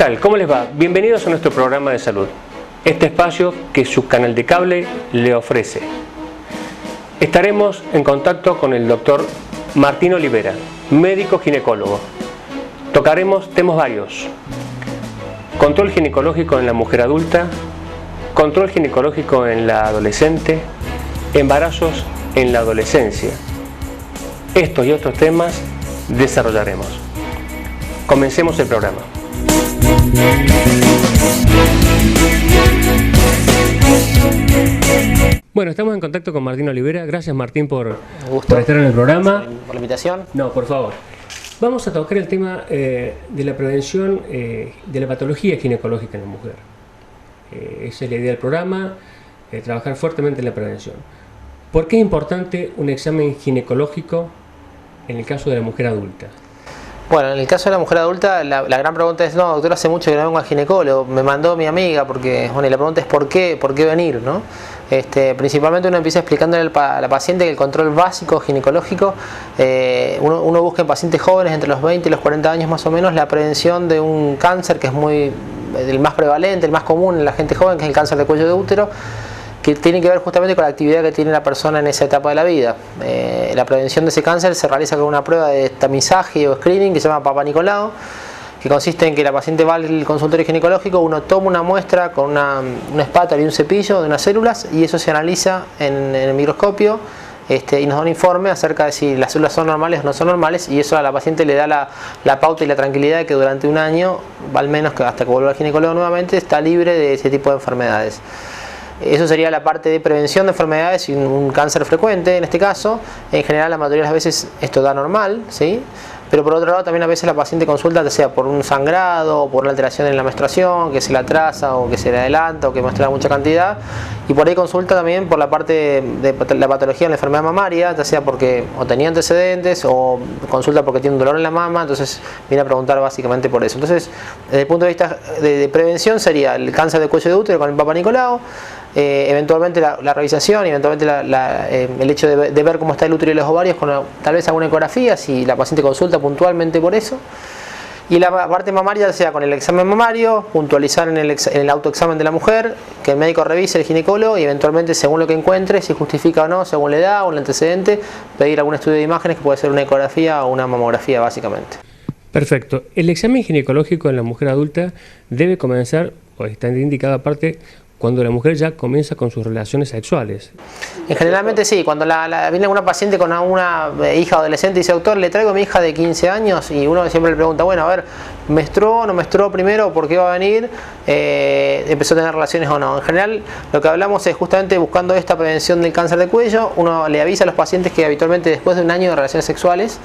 tal? ¿Cómo les va? Bienvenidos a nuestro programa de salud. Este espacio que su canal de cable le ofrece. Estaremos en contacto con el doctor Martín Olivera, médico ginecólogo. Tocaremos temas varios. Control ginecológico en la mujer adulta, control ginecológico en la adolescente, embarazos en la adolescencia. Estos y otros temas desarrollaremos. Comencemos el programa. Bueno, estamos en contacto con Martín Olivera. Gracias, Martín, por estar en el programa. Por la invitación. No, por favor. Vamos a tocar el tema de la prevención de la patología ginecológica en la mujer. Esa es la idea del programa, trabajar fuertemente en la prevención. ¿Por qué es importante un examen ginecológico en el caso de la mujer adulta? Bueno, en el caso de la mujer adulta, la gran pregunta es, no, doctor, hace mucho que no vengo al ginecólogo, me mandó mi amiga, porque, bueno, y la pregunta es ¿por qué venir?, ¿no? Principalmente uno empieza explicándole a la paciente que el control básico ginecológico, uno busca en pacientes jóvenes entre los 20 y los 40 años más o menos la prevención de un cáncer que es el más prevalente, el más común en la gente joven, que es el cáncer de cuello de útero, que tiene que ver justamente con la actividad que tiene la persona en esa etapa de la vida. La prevención de ese cáncer se realiza con una prueba de tamizaje o screening que se llama Papa Nicolau, que consiste en que la paciente va al consultorio ginecológico, uno toma una muestra con una espátula y un cepillo de unas células y eso se analiza en el microscopio y nos da un informe acerca de si las células son normales o no son normales, y eso a la paciente le da la pauta y la tranquilidad de que durante un año, al menos que hasta que vuelva al ginecólogo nuevamente, está libre de ese tipo de enfermedades. Eso sería la parte de prevención de enfermedades y un cáncer frecuente en este caso. En general, la mayoría de las veces esto da normal, ¿sí? Pero por otro lado también a veces la paciente consulta, ya sea por un sangrado o por una alteración en la menstruación, que se la atrasa o que se le adelanta o que muestra mucha cantidad, y por ahí consulta también por la parte de la patología en la enfermedad mamaria, ya sea porque o tenía antecedentes o consulta porque tiene un dolor en la mama, entonces viene a preguntar básicamente por eso. Entonces, desde el punto de vista de prevención sería el cáncer de cuello de útero con el Papa Nicolau, eventualmente la revisación y eventualmente el hecho de ver cómo está el útero y los ovarios con tal vez alguna ecografía si la paciente consulta puntualmente por eso, y la parte mamaria ya sea con el examen mamario, puntualizar en el autoexamen de la mujer, que el médico revise, el ginecólogo, y eventualmente según lo que encuentre, si justifica o no, según la edad o el antecedente, pedir algún estudio de imágenes que puede ser una ecografía o una mamografía básicamente. Perfecto. El examen ginecológico en la mujer adulta debe comenzar, o está indicado aparte, cuando la mujer ya comienza con sus relaciones sexuales. Generalmente sí, cuando viene alguna paciente con una hija adolescente y dice, doctor, le traigo a mi hija de 15 años, y uno siempre le pregunta, bueno, a ver, ¿menstruó o no menstruó primero? ¿Por qué va a venir? ¿Empezó a tener relaciones o no? En general, lo que hablamos es justamente buscando esta prevención del cáncer de cuello. Uno le avisa a los pacientes que habitualmente después de un año de relaciones sexuales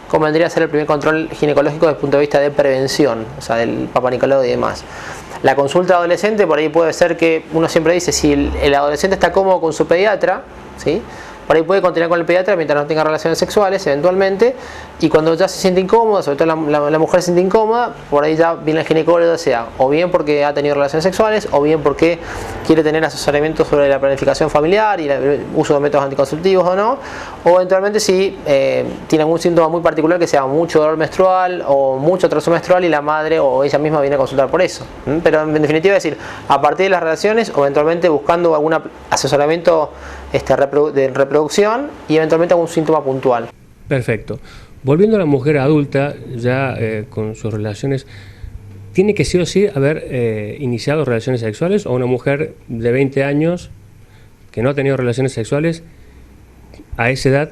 convendría hacer el primer control ginecológico desde el punto de vista de prevención, o sea, del Papa Nicolau y demás. La consulta adolescente, por ahí puede ser que uno siempre dice, si el adolescente está cómodo con su pediatra, ¿sí? Por ahí puede continuar con el pediatra mientras no tenga relaciones sexuales eventualmente, y cuando ya se siente incómoda, sobre todo la mujer se siente incómoda, por ahí ya viene el ginecólogo, sea o bien porque ha tenido relaciones sexuales o bien porque quiere tener asesoramiento sobre la planificación familiar y el uso de métodos anticonceptivos o no, o eventualmente si tiene algún síntoma muy particular, que sea mucho dolor menstrual o mucho atraso menstrual y la madre o ella misma viene a consultar por eso. Pero en definitiva es decir, a partir de las relaciones o eventualmente buscando algún asesoramiento de reproducción y eventualmente algún síntoma puntual. Perfecto. Volviendo a la mujer adulta, ya con sus relaciones, ¿tiene que sí o sí haber iniciado relaciones sexuales, o una mujer de 20 años que no ha tenido relaciones sexuales a esa edad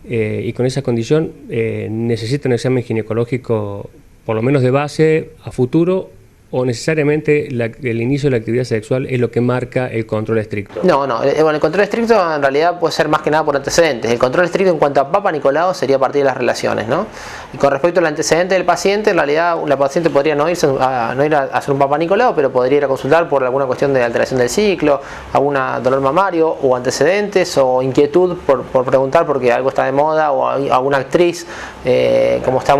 y con esa condición necesita un examen ginecológico por lo menos de base a futuro, o necesariamente el inicio de la actividad sexual es lo que marca el control estricto? No, bueno, el control estricto en realidad puede ser más que nada por antecedentes. El control estricto en cuanto a Papa Nicolau sería a partir de las relaciones, ¿no? Y con respecto al antecedente del paciente, en realidad la paciente podría no ir a hacer un Papa Nicolau, pero podría ir a consultar por alguna cuestión de alteración del ciclo, algún dolor mamario o antecedentes o inquietud por preguntar porque algo está de moda, o alguna actriz como está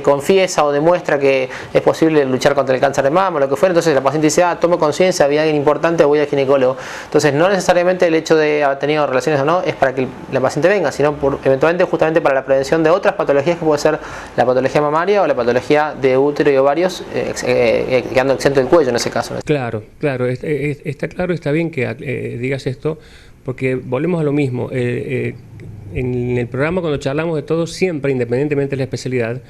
confiesa o demuestra que es posible luchar contra el cáncer de mama o lo que fuera. Entonces la paciente dice, tomo conciencia, había alguien importante, voy al ginecólogo. Entonces no necesariamente el hecho de haber tenido relaciones o no es para que la paciente venga, sino eventualmente justamente para la prevención de otras patologías que puede ser la patología mamaria o la patología de útero y ovarios, quedando exento del cuello en ese caso. Claro, está claro, está bien que digas esto, porque volvemos a lo mismo. En el programa, cuando charlamos de todo, siempre, independientemente de la especialidad,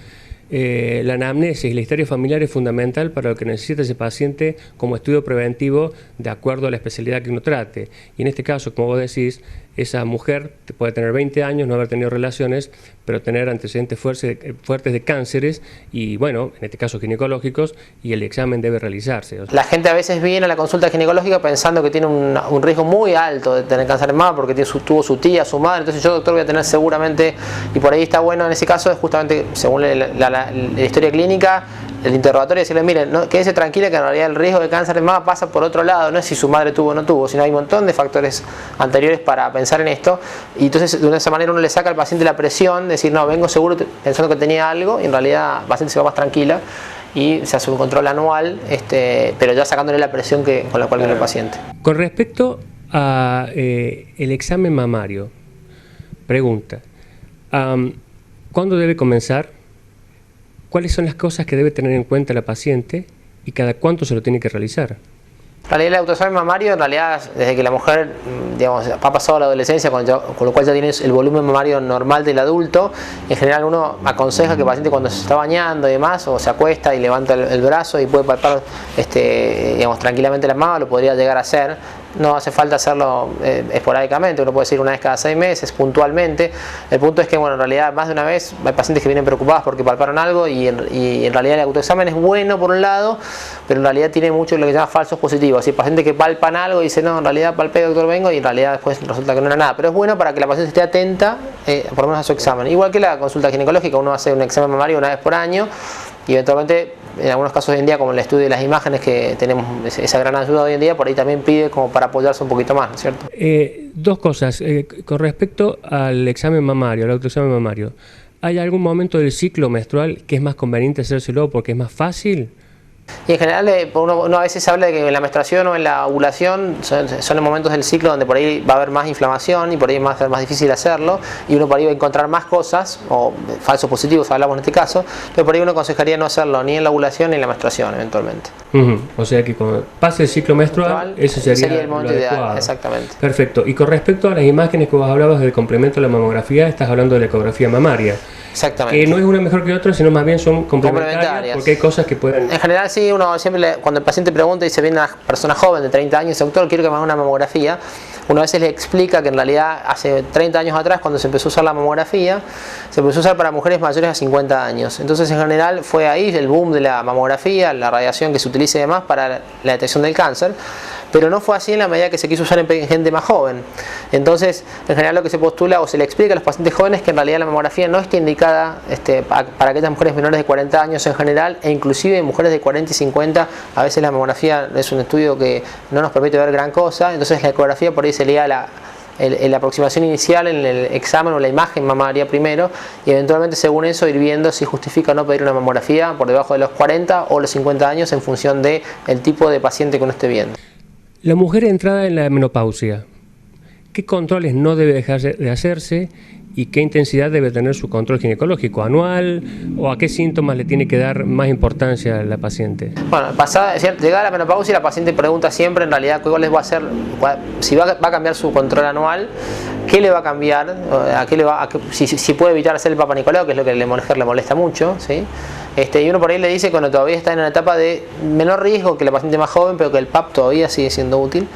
la anamnesis y la historia familiar es fundamental para lo que necesita ese paciente como estudio preventivo de acuerdo a la especialidad que uno trate. Y en este caso, como vos decís, esa mujer puede tener 20 años, no haber tenido relaciones, pero tener antecedentes fuertes de cánceres y, bueno, en este caso ginecológicos, y el examen debe realizarse. La gente a veces viene a la consulta ginecológica pensando que tiene un riesgo muy alto de tener cáncer de mama porque tuvo su tía, su madre, entonces yo, doctor, voy a tener seguramente, y por ahí está bueno en ese caso, es justamente, según la historia clínica, el interrogatorio, decirle, miren, quédese tranquila que en realidad el riesgo de cáncer de mama pasa por otro lado, no es si su madre tuvo o no tuvo, sino hay un montón de factores anteriores para pensar en esto, y entonces de esa manera uno le saca al paciente la presión, decir, no, vengo seguro pensando que tenía algo, y en realidad la paciente se va más tranquila y se hace un control anual, pero ya sacándole la presión con la cual viene el paciente. Con respecto a el examen mamario, pregunta, ¿cuándo debe comenzar? ¿Cuáles son las cosas que debe tener en cuenta la paciente y cada cuánto se lo tiene que realizar? En realidad el autoexamen mamario, en realidad, desde que la mujer, digamos, ha pasado la adolescencia, con lo cual ya tiene el volumen mamario normal del adulto, en general uno aconseja que el paciente cuando se está bañando y demás, o se acuesta y levanta el brazo y puede palpar digamos, tranquilamente la mama, lo podría llegar a hacer. No hace falta hacerlo esporádicamente, uno puede decir una vez cada 6 meses, puntualmente. El punto es que, bueno, en realidad más de una vez hay pacientes que vienen preocupados porque palparon algo y en realidad el autoexamen es bueno por un lado, pero en realidad tiene mucho lo que se llama falsos positivos. Así, pacientes que palpan algo y dicen, no, en realidad palpé, doctor, vengo, y en realidad después resulta que no era nada. Pero es bueno para que la paciente esté atenta, por lo menos a su examen. Igual que la consulta ginecológica, uno hace un examen mamario una vez por año y eventualmente, en algunos casos hoy en día, como el estudio de las imágenes, que tenemos esa gran ayuda hoy en día, por ahí también pide como para apoyarse un poquito más, ¿cierto? Dos cosas. Con respecto al examen mamario, al autoexamen mamario, ¿hay algún momento del ciclo menstrual que es más conveniente hacérselo porque es más fácil? Y en general uno a veces habla de que en la menstruación o en la ovulación son los momentos del ciclo donde por ahí va a haber más inflamación y por ahí va a ser más difícil hacerlo, y uno por ahí va a encontrar más cosas, o falsos positivos hablamos en este caso, pero por ahí uno aconsejaría no hacerlo ni en la ovulación ni en la menstruación eventualmente. O sea que cuando pase el ciclo menstrual, ese sería el momento ideal, exactamente. Perfecto. Y con respecto a las imágenes que vos hablabas del complemento de la mamografía, estás hablando de la ecografía mamaria. Exactamente. Que no es una mejor que otra, sino más bien son complementarias, porque hay cosas que pueden... En general sí, uno siempre, cuando el paciente pregunta y se viene una persona joven de 30 años, doctor, quiero que me haga una mamografía, uno a veces le explica que en realidad hace 30 años atrás, cuando se empezó a usar la mamografía, se empezó a usar para mujeres mayores a 50 años. Entonces en general fue ahí el boom de la mamografía, la radiación que se utiliza y demás para la detección del cáncer. Pero no fue así en la medida que se quiso usar en gente más joven. Entonces, en general lo que se postula o se le explica a los pacientes jóvenes que en realidad la mamografía no está indicada para aquellas mujeres menores de 40 años en general, e inclusive en mujeres de 40 y 50, a veces la mamografía es un estudio que no nos permite ver gran cosa, entonces la ecografía por ahí sería la aproximación inicial en el examen o la imagen mamaria primero, y eventualmente según eso ir viendo si justifica o no pedir una mamografía por debajo de los 40 o los 50 años en función del tipo de paciente que uno esté viendo. La mujer entrada en la menopausia, ¿qué controles no debe dejar de hacerse y qué intensidad debe tener su control ginecológico? ¿Anual? ¿O a qué síntomas le tiene que dar más importancia a la paciente? Bueno, llegada a la menopausia, la paciente pregunta siempre en realidad cuál les va a hacer, si va a cambiar su control anual, qué le va a cambiar, si puede evitar hacer el Papa Nicolau, que es lo que a la mujer le molesta mucho, ¿sí? Y uno por ahí le dice cuando todavía está en una etapa de menor riesgo que la paciente más joven, pero que el PAP todavía sigue siendo útil,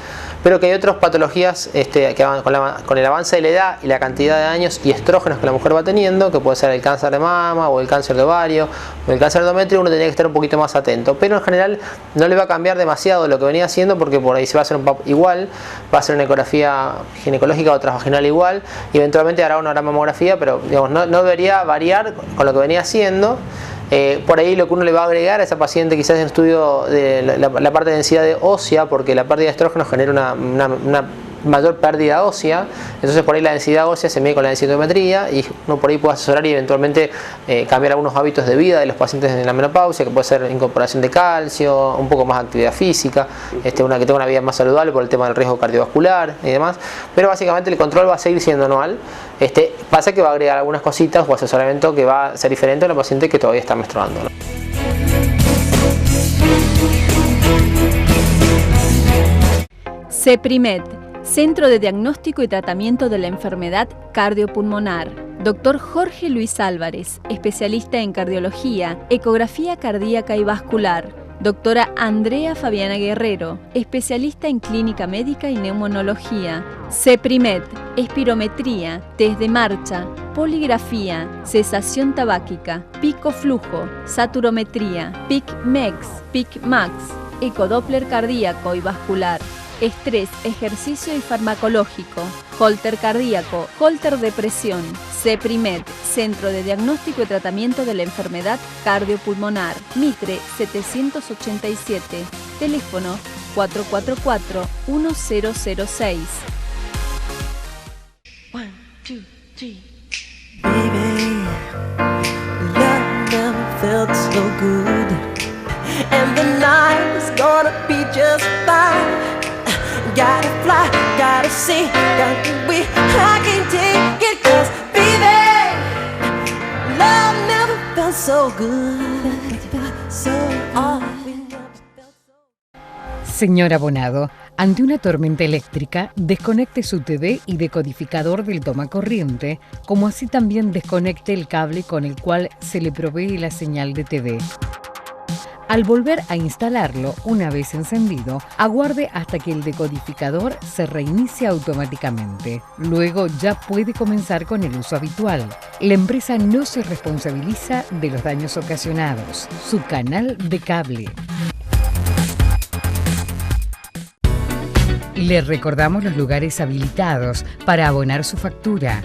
pero que hay otras patologías que van con el avance de la edad y la cantidad de años y estrógenos que la mujer va teniendo, que puede ser el cáncer de mama o el cáncer de ovario o el cáncer de endometrio, uno tendría que estar un poquito más atento, pero en general no le va a cambiar demasiado lo que venía haciendo, porque por ahí se va a hacer un PAP igual, va a hacer una ecografía ginecológica o transvaginal igual, y eventualmente hará una mamografía, pero digamos, no debería variar con lo que venía haciendo. Por ahí lo que uno le va a agregar a esa paciente quizás es un estudio de la parte de densidad ósea, porque la pérdida de estrógeno genera una mayor pérdida ósea, entonces por ahí la densidad ósea se mide con la densitometría y uno por ahí puede asesorar y eventualmente cambiar algunos hábitos de vida de los pacientes en la menopausia, que puede ser incorporación de calcio, un poco más de actividad física, una que tenga una vida más saludable por el tema del riesgo cardiovascular y demás, pero básicamente el control va a seguir siendo anual. Pasa que va a agregar algunas cositas o asesoramiento que va a ser diferente a la paciente que todavía está menstruando, ¿no? CEPRIMED, Centro de Diagnóstico y Tratamiento de la Enfermedad Cardiopulmonar. Dr. Jorge Luis Álvarez, especialista en cardiología, ecografía cardíaca y vascular. Doctora Andrea Fabiana Guerrero, especialista en clínica médica y neumonología. CEPRIMED, espirometría, test de marcha, poligrafía, cesación tabáquica, pico flujo, saturometría, PIC-MEX, PIC-MAX, ecodoppler cardíaco y vascular. Estrés, ejercicio y farmacológico, holter cardíaco, holter de presión. CEPRIMED, Centro de Diagnóstico y Tratamiento de la Enfermedad Cardiopulmonar. Mitre 787, teléfono 444-1006. One, two, three. Baby, love never felt so good, and the night is gonna be just fine. Gotta fly, gotta see, gotta be, I can't take it, 'cause baby, love never felt so good, so Señor abonado, ante una tormenta eléctrica, desconecte su TV y decodificador del tomacorriente, como así también desconecte el cable con el cual se le provee la señal de TV. Al volver a instalarlo, una vez encendido, aguarde hasta que el decodificador se reinicie automáticamente. Luego ya puede comenzar con el uso habitual. La empresa no se responsabiliza de los daños ocasionados. Su canal de cable. Le recordamos los lugares habilitados para abonar su factura.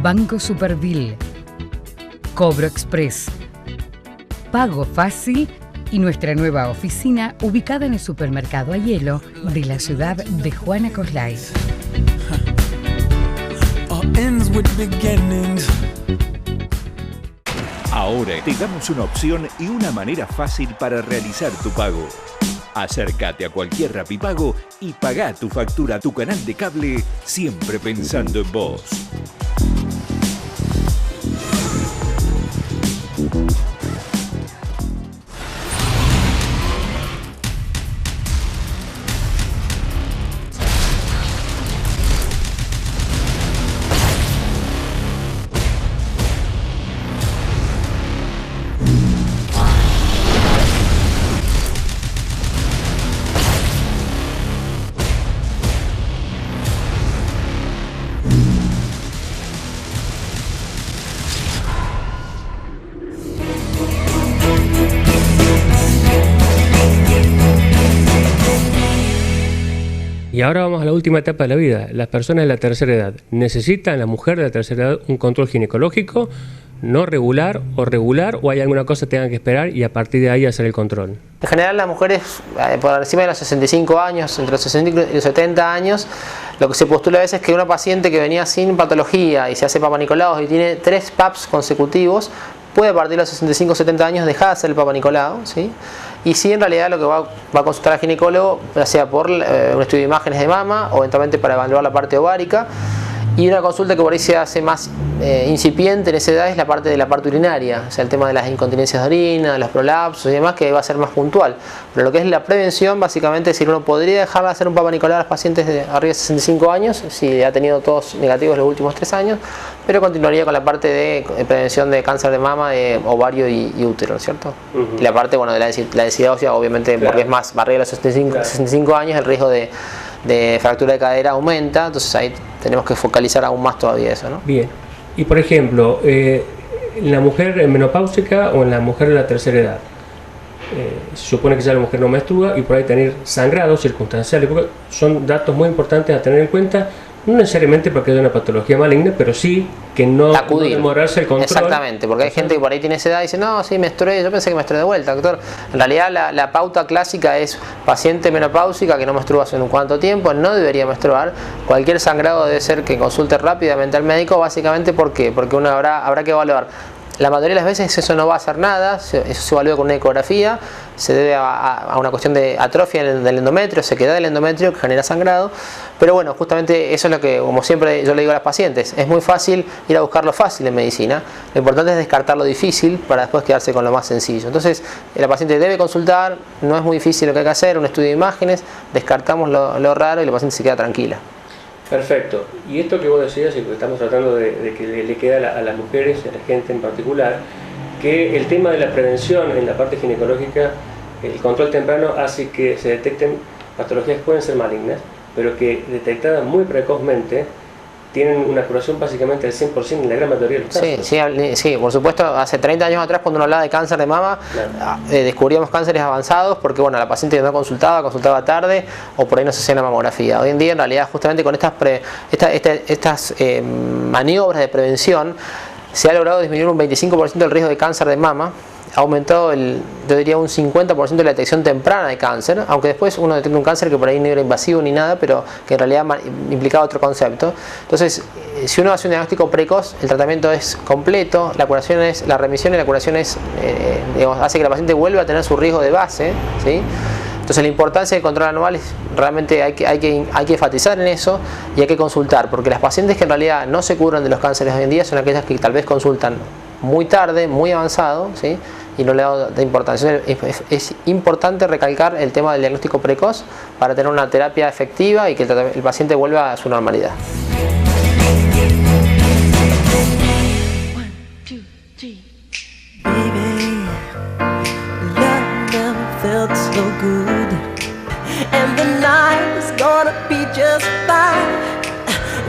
Banco Superville, Cobro Express, Pago Fácil y nuestra nueva oficina ubicada en el supermercado Ayelo de la ciudad de Juana Coslay. Ahora te damos una opción y una manera fácil para realizar tu pago. Acércate a cualquier Rapipago y pagá tu factura a tu canal de cable siempre pensando en vos. Y ahora vamos a la última etapa de la vida, las personas de la tercera edad. ¿Necesitan la mujer de la tercera edad un control ginecológico, no regular, o hay alguna cosa que tengan que esperar y a partir de ahí hacer el control? En general las mujeres por encima de los 65 años, entre los 60 y los 70 años, lo que se postula a veces es que una paciente que venía sin patología y se hace Papa Nicolau y tiene 3 PAPs consecutivos, puede a partir de los 65 o 70 años dejar de hacer el Papa Nicolau, ¿sí? Y sí, en realidad lo que va a consultar al ginecólogo, ya sea por un estudio de imágenes de mama o eventualmente para evaluar la parte ovárica. Y una consulta que por ahí se hace más incipiente en esa edad es la parte de la parte urinaria, o sea, el tema de las incontinencias de orina, los prolapsos y demás, que va a ser más puntual. Pero lo que es la prevención, básicamente, es decir, uno podría dejar de hacer un Papa Nicolau a los pacientes de arriba de 65 años, si ha tenido todos negativos los últimos 3 años, pero continuaría con la parte de prevención de cáncer de mama, de ovario y útero, ¿cierto? Y la parte, bueno, de la densidad ósea, obviamente, claro, porque es más, arriba de los 65 años, el riesgo de fractura de cadera aumenta, entonces ahí tenemos que focalizar aún más todavía eso, ¿no? Bien. Y por ejemplo, en la mujer menopáusica o en la mujer de la tercera edad, se supone que ya la mujer no menstrua y por ahí tener sangrados circunstanciales, porque son datos muy importantes a tener en cuenta no necesariamente porque haya una patología maligna, pero sí que no demorarse el control. Exactamente, porque hay gente que por ahí tiene esa edad y dice, no, sí, menstrué, yo pensé que menstrué de vuelta, doctor. En realidad la pauta clásica es paciente menopáusica que no menstrua hace un cuánto tiempo, no debería menstruar. Cualquier sangrado debe ser que consulte rápidamente al médico, básicamente ¿por qué? Porque uno habrá que evaluar. La mayoría de las veces eso no va a hacer nada, eso se evalúa con una ecografía, se debe a una cuestión de atrofia del endometrio, sequedad del endometrio que genera sangrado, pero bueno, justamente eso es lo que, como siempre yo le digo a las pacientes, es muy fácil ir a buscar lo fácil en medicina, lo importante es descartar lo difícil para después quedarse con lo más sencillo. Entonces la paciente debe consultar, no es muy difícil lo que hay que hacer, un estudio de imágenes, descartamos lo raro y la paciente se queda tranquila. Perfecto. Y esto que vos decías, y que estamos tratando de que le queda a las mujeres, a la gente en particular, que el tema de la prevención en la parte ginecológica, el control temprano hace que se detecten patologías que pueden ser malignas, pero que detectadas muy precozmente tienen una curación básicamente del 100% en la gran mayoría de los casos. Sí, por supuesto, hace 30 años atrás cuando uno hablaba de cáncer de mama, claro, descubríamos cánceres avanzados porque bueno, la paciente no consultaba tarde o por ahí no se hacía una mamografía. Hoy en día en realidad justamente con estas maniobras de prevención se ha logrado disminuir un 25% el riesgo de cáncer de mama. Ha aumentado yo diría un 50% de la detección temprana de cáncer, aunque después uno detecta un cáncer que por ahí no era invasivo ni nada, pero que en realidad implicaba otro concepto. Entonces, si uno hace un diagnóstico precoz, el tratamiento es completo, la remisión y la curación hace que la paciente vuelva a tener su riesgo de base, ¿sí? Entonces la importancia del control anual es realmente hay que enfatizar en eso y hay que consultar, porque las pacientes que en realidad no se curan de los cánceres hoy en día son aquellas que tal vez consultan muy tarde, muy avanzado, ¿sí? Y no le da de importancia. Es importante recalcar el tema del diagnóstico precoz para tener una terapia efectiva y que el paciente vuelva a su normalidad.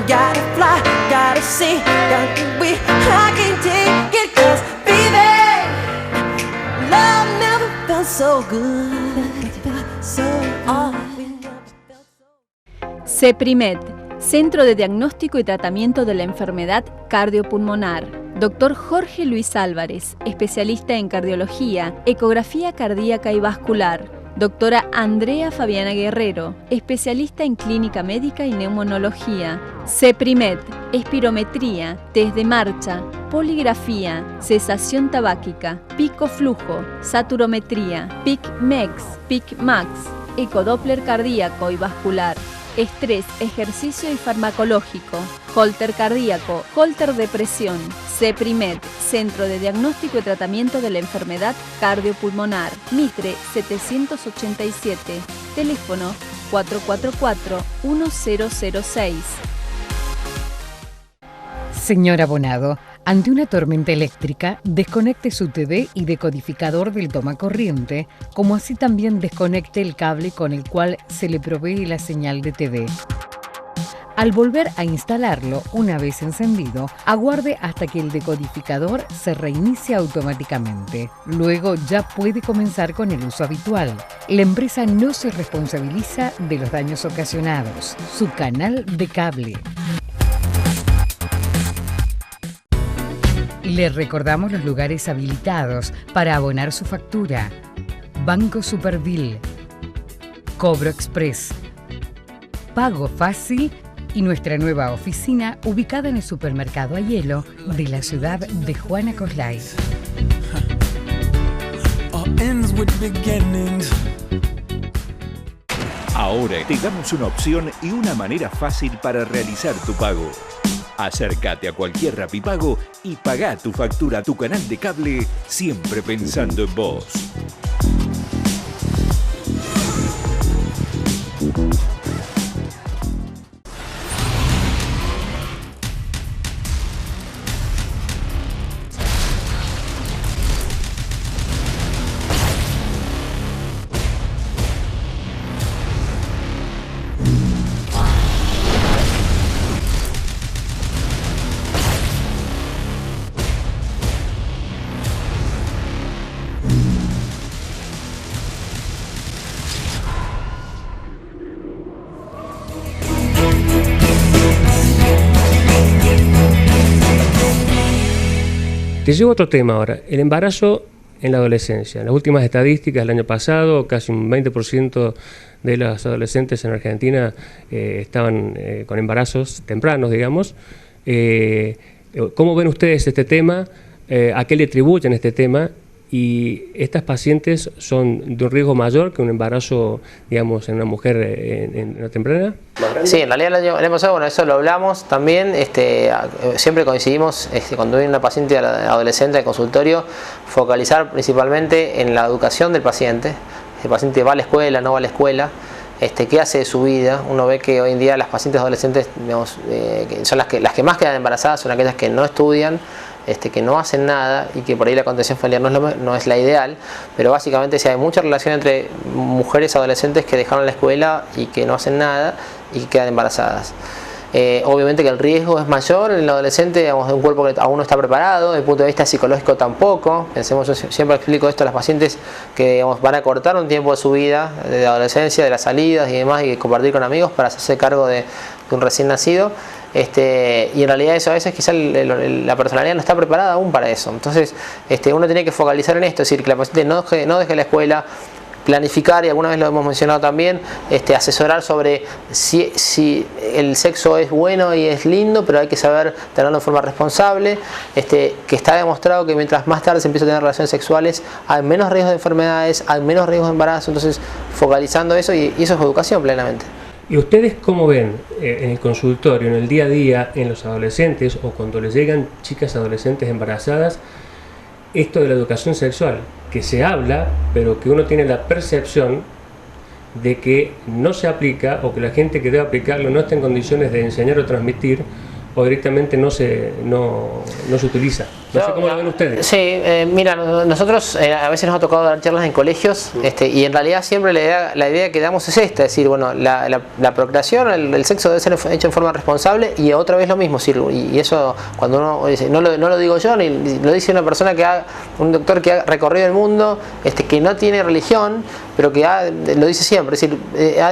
Gotta fly, gotta see, gotta be, I can't take it, 'cause baby, love never felt so good, so CEPRIMED, Centro de Diagnóstico y Tratamiento de la Enfermedad Cardiopulmonar. Dr. Jorge Luis Álvarez, especialista en cardiología, ecografía cardíaca y vascular. Doctora Andrea Fabiana Guerrero, especialista en clínica médica y neumonología. CEPRIMED, espirometría, test de marcha, poligrafía, cesación tabáquica, pico flujo, saturometría, PIC-MEX, PIC-MAX, ecodoppler cardíaco y vascular. Estrés, ejercicio y farmacológico, holter cardíaco, holter de presión. CEPRIMED, Centro de Diagnóstico y Tratamiento de la Enfermedad Cardiopulmonar. Mitre 787, teléfono 444-1006. Señor abonado, ante una tormenta eléctrica, desconecte su TV y decodificador del tomacorriente, como así también desconecte el cable con el cual se le provee la señal de TV. Al volver a instalarlo, una vez encendido, aguarde hasta que el decodificador se reinicie automáticamente. Luego ya puede comenzar con el uso habitual. La empresa no se responsabiliza de los daños ocasionados. Su canal de cable. Le recordamos los lugares habilitados para abonar su factura. Banco Superville, Cobro Express, Pago Fácil y nuestra nueva oficina ubicada en el supermercado Ayelo de la ciudad de Juana Coslay. Ahora te damos una opción y una manera fácil para realizar tu pago. Acércate a cualquier Rapipago y pagá tu factura a tu canal de cable siempre pensando en vos. Te llevo a otro tema ahora, el embarazo en la adolescencia. En las últimas estadísticas del año pasado, casi un 20% de las adolescentes en Argentina estaban con embarazos tempranos, digamos. ¿Cómo ven ustedes este tema? ¿A qué le atribuyen este tema? Y estas pacientes son de un riesgo mayor que un embarazo, digamos, en una mujer en una temprana. Sí, en realidad el año pasado, bueno, eso lo hablamos también, siempre coincidimos cuando viene una paciente adolescente al consultorio, focalizar principalmente en la educación del paciente. El paciente va a la escuela, no va a la escuela, qué hace de su vida. Uno ve que hoy en día las pacientes adolescentes, digamos, que son las que más quedan embarazadas, son aquellas que no estudian, que no hacen nada, y que por ahí la contención familiar no es la ideal, pero básicamente sí hay mucha relación entre mujeres adolescentes que dejaron la escuela y que no hacen nada y que quedan embarazadas. Obviamente que el riesgo es mayor en el adolescente, digamos, de un cuerpo que aún no está preparado, desde el punto de vista psicológico tampoco. Pensemos, yo siempre explico esto a las pacientes que, digamos, van a cortar un tiempo de su vida, de la adolescencia, de las salidas y demás, y compartir con amigos para hacerse cargo de un recién nacido. Y en realidad eso a veces quizás la personalidad no está preparada aún para eso. Entonces uno tiene que focalizar en esto, es decir, que la paciente no deje la escuela, planificar, y alguna vez lo hemos mencionado también, asesorar sobre si el sexo es bueno y es lindo, pero hay que saber tenerlo de forma responsable, que está demostrado que mientras más tarde se empieza a tener relaciones sexuales hay menos riesgos de enfermedades, hay menos riesgos de embarazo. Entonces focalizando eso, y eso es educación plenamente. ¿Y ustedes cómo ven en el consultorio, en el día a día, en los adolescentes o cuando les llegan chicas adolescentes embarazadas, esto de la educación sexual? Que se habla, pero que uno tiene la percepción de que no se aplica, o que la gente que debe aplicarlo no está en condiciones de enseñar o transmitir, o directamente no se utiliza. No sé cómo lo ven ustedes. Sí, mira, nosotros a veces nos ha tocado dar charlas en colegios, y en realidad siempre la idea que damos es esta, es decir, bueno, la procreación, el sexo debe ser hecho en forma responsable, y otra vez lo mismo, y eso cuando uno dice, no lo digo yo, ni lo dice una persona un doctor que ha recorrido el mundo, que no tiene religión, pero que lo dice siempre, es decir,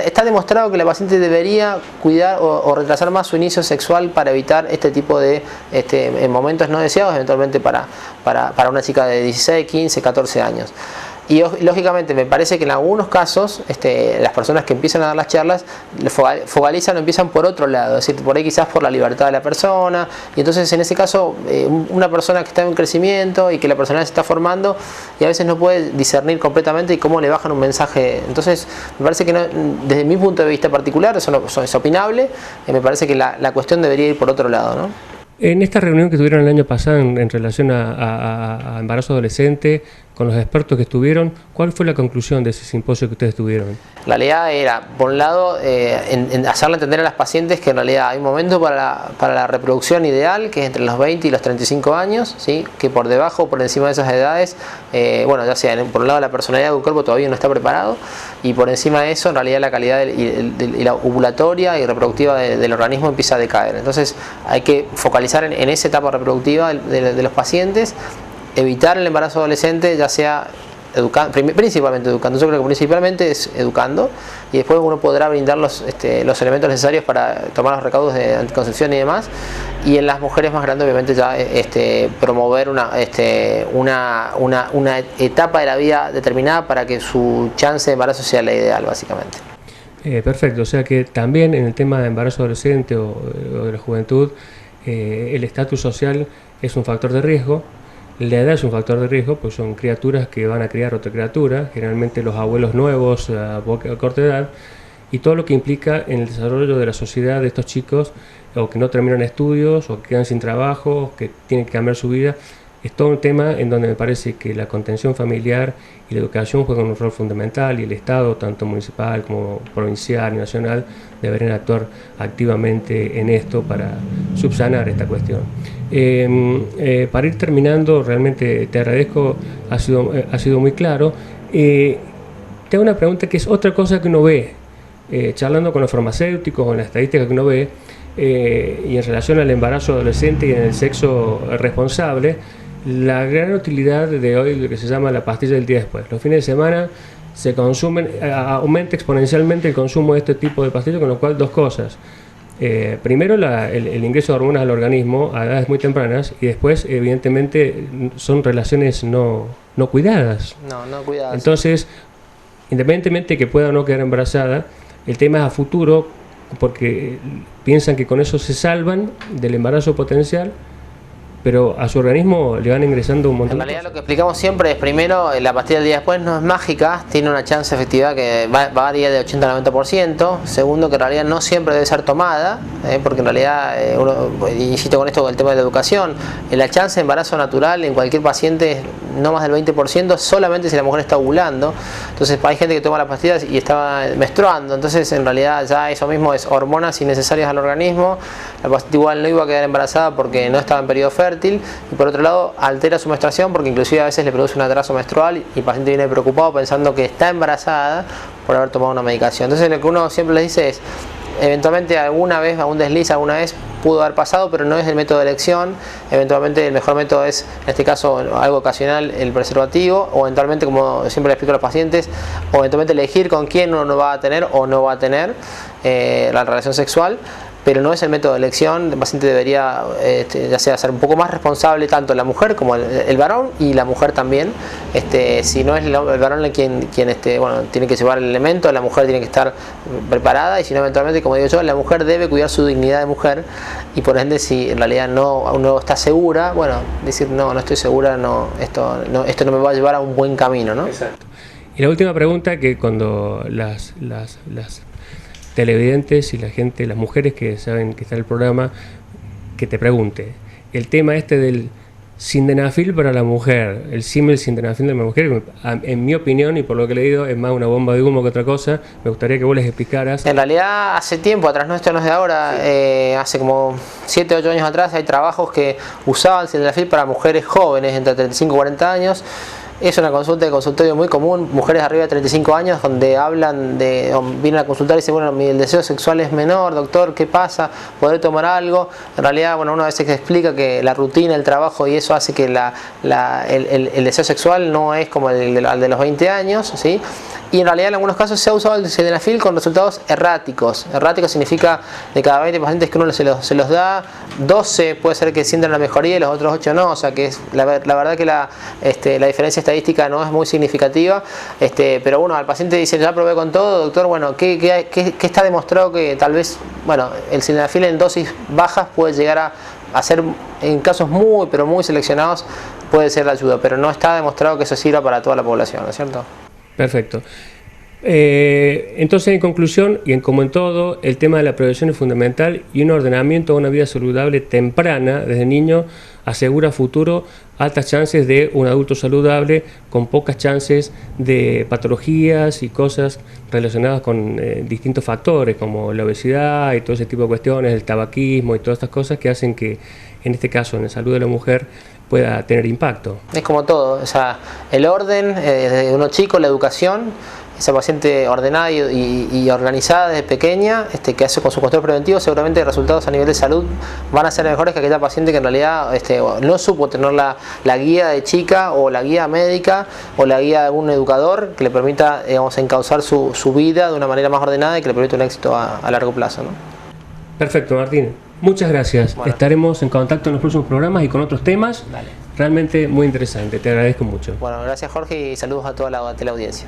está demostrado que la paciente debería cuidar o retrasar más su inicio sexual para evitar este tipo de en momentos no deseados, eventualmente para una chica de 16, 15, 14 años. Y lógicamente me parece que en algunos casos las personas que empiezan a dar las charlas focalizan o empiezan por otro lado, es decir, por ahí quizás por la libertad de la persona, y entonces en ese caso una persona que está en crecimiento y que la personalidad se está formando y a veces no puede discernir completamente y cómo le bajan un mensaje. Entonces me parece que desde mi punto de vista particular eso es opinable, me parece que la cuestión debería ir por otro lado, ¿no? En esta reunión que tuvieron el año pasado en relación a embarazo adolescente, con los expertos que estuvieron, ¿cuál fue la conclusión de ese simposio que ustedes tuvieron? La realidad era, por un lado, en hacerle entender a las pacientes que en realidad hay un momento para la reproducción ideal, que es entre los 20 y los 35 años, ¿sí? Que por debajo o por encima de esas edades, bueno, ya sea por un lado la personalidad de un cuerpo todavía no está preparado, y por encima de eso, en realidad la calidad y la ovulatoria y reproductiva del organismo empieza a decaer. Entonces hay que focalizar en esa etapa reproductiva de los pacientes, evitar el embarazo adolescente, ya sea principalmente educando. Yo creo que principalmente es educando, y después uno podrá brindar los elementos necesarios para tomar los recaudos de anticoncepción y demás, y en las mujeres más grandes obviamente ya promover una etapa de la vida determinada para que su chance de embarazo sea la ideal, básicamente. Perfecto, o sea que también en el tema de embarazo adolescente o de la juventud, el estatus social es un factor de riesgo. La edad es un factor de riesgo, pues son criaturas que van a criar otra criatura, generalmente los abuelos nuevos a corta edad, y todo lo que implica en el desarrollo de la sociedad de estos chicos, o que no terminan estudios, o que quedan sin trabajo, que tienen que cambiar su vida. Es todo un tema en donde me parece que la contención familiar y la educación juegan un rol fundamental, y el Estado, tanto municipal como provincial y nacional, deberían actuar activamente en esto para subsanar esta cuestión. Para ir terminando, realmente te agradezco, ha sido muy claro. Te hago una pregunta que es otra cosa que uno ve, charlando con los farmacéuticos, con la estadística que uno ve, y en relación al embarazo adolescente y en el sexo responsable, la gran utilidad de hoy, lo que se llama la pastilla del día después. Los fines de semana se consumen, aumenta exponencialmente el consumo de este tipo de pastillas, con lo cual dos cosas. primero el ingreso de hormonas al organismo a edades muy tempranas y después evidentemente son relaciones no cuidadas. No cuidadas. Entonces, independientemente de que pueda o no quedar embarazada, el tema es a futuro, porque piensan que con eso se salvan del embarazo potencial, pero a su organismo le van ingresando un montón de cosas. En realidad lo que explicamos siempre es, primero, la pastilla del día después no es mágica, tiene una chance de efectividad que varía de 80 a 90%. Segundo, que en realidad no siempre debe ser tomada, porque en realidad, insisto con esto, con el tema de la educación, la chance de embarazo natural en cualquier paciente es no más del 20%, solamente si la mujer está ovulando. Entonces hay gente que toma las pastillas y está menstruando, entonces en realidad ya eso mismo es hormonas innecesarias al organismo. La pastilla igual no iba a quedar embarazada porque no estaba en periodo fértil, y por otro lado altera su menstruación porque inclusive a veces le produce un atraso menstrual y el paciente viene preocupado pensando que está embarazada por haber tomado una medicación. Entonces lo que uno siempre les dice es, eventualmente alguna vez, algún desliz alguna vez pudo haber pasado, pero no es el método de elección. Eventualmente el mejor método es, en este caso, algo ocasional, el preservativo, o eventualmente, como siempre le explico a los pacientes, o eventualmente elegir con quién uno va a tener o no va a tener la relación sexual, pero no es el método de elección. El paciente debería ya sea ser un poco más responsable, tanto la mujer como el varón, y la mujer también. Si no es el varón quien tiene que llevar el elemento, la mujer tiene que estar preparada, y si no, eventualmente, como digo yo, la mujer debe cuidar su dignidad de mujer, y por ende, si en realidad no está segura, bueno, decir no estoy segura, esto no me va a llevar a un buen camino, ¿no? Exacto. Y la última pregunta, que cuando las televidentes y la gente, las mujeres que saben que está el programa, que te pregunte el tema del sildenafil para la mujer, el símil sildenafil de la mujer, en mi opinión y por lo que he leído es más una bomba de humo que otra cosa. Me gustaría que vos les explicaras. En realidad hace tiempo atrás, esto no es de ahora, sí. Hace como 7 o 8 años atrás hay trabajos que usaban sildenafil para mujeres jóvenes entre 35 y 40 años. Es una consulta de consultorio muy común, mujeres arriba de 35 años, donde vienen a consultar y dicen, bueno, el deseo sexual es menor, doctor, ¿qué pasa? ¿Podré tomar algo? En realidad, bueno, una vez que explica que la rutina, el trabajo y eso hace que el deseo sexual no es como el de los 20 años, ¿sí? Y en realidad en algunos casos se ha usado el sildenafil con resultados erráticos. Errático significa de cada 20 pacientes que uno se los da, 12 puede ser que sientan la mejoría y los otros 8 no. O sea que la verdad que la diferencia estadística no es muy significativa. Pero bueno, al paciente dice, ya probé con todo, doctor, bueno, ¿qué está demostrado que tal vez, bueno, el sildenafil en dosis bajas puede llegar a hacer, en casos muy, pero muy seleccionados, puede ser de ayuda, pero no está demostrado que eso sirva para toda la población, ¿no es cierto? Perfecto. Entonces, en conclusión, y como en todo, el tema de la prevención es fundamental, y un ordenamiento a una vida saludable temprana desde niño asegura a futuro altas chances de un adulto saludable con pocas chances de patologías y cosas relacionadas con distintos factores como la obesidad y todo ese tipo de cuestiones, el tabaquismo y todas estas cosas que hacen que, en este caso, en la salud de la mujer pueda tener impacto. Es como todo, o sea, el orden desde uno chico, la educación, esa paciente ordenada y organizada desde pequeña, que hace con su control preventivo, seguramente los resultados a nivel de salud van a ser mejores que aquella paciente que en realidad no supo tener la guía de chica, o la guía médica, o la guía de algún educador que le permita, encauzar su vida de una manera más ordenada y que le permita un éxito a largo plazo, ¿no? Perfecto, Martín. Muchas gracias. Bueno. Estaremos en contacto en los próximos programas y con otros temas. Dale. Realmente muy interesante. Te agradezco mucho. Bueno, gracias, Jorge, y saludos a toda la teleaudiencia.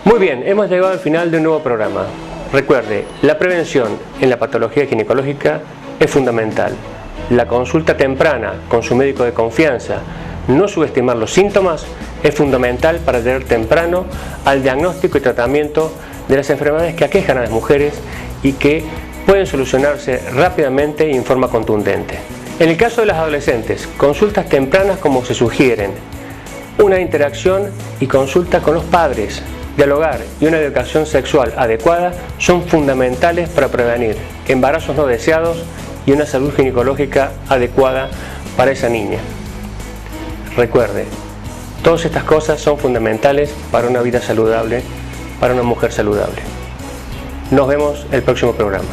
Muy bien, hemos llegado al final de un nuevo programa. Recuerde, la prevención en la patología ginecológica es fundamental. La consulta temprana con su médico de confianza, no subestimar los síntomas, es fundamental para llegar temprano al diagnóstico y tratamiento de las enfermedades que aquejan a las mujeres y que pueden solucionarse rápidamente y en forma contundente. En el caso de las adolescentes, consultas tempranas como se sugieren, una interacción y consulta con los padres, dialogar y una educación sexual adecuada son fundamentales para prevenir embarazos no deseados y una salud ginecológica adecuada para esa niña. Recuerde, todas estas cosas son fundamentales para una vida saludable, para una mujer saludable. Nos vemos el próximo programa.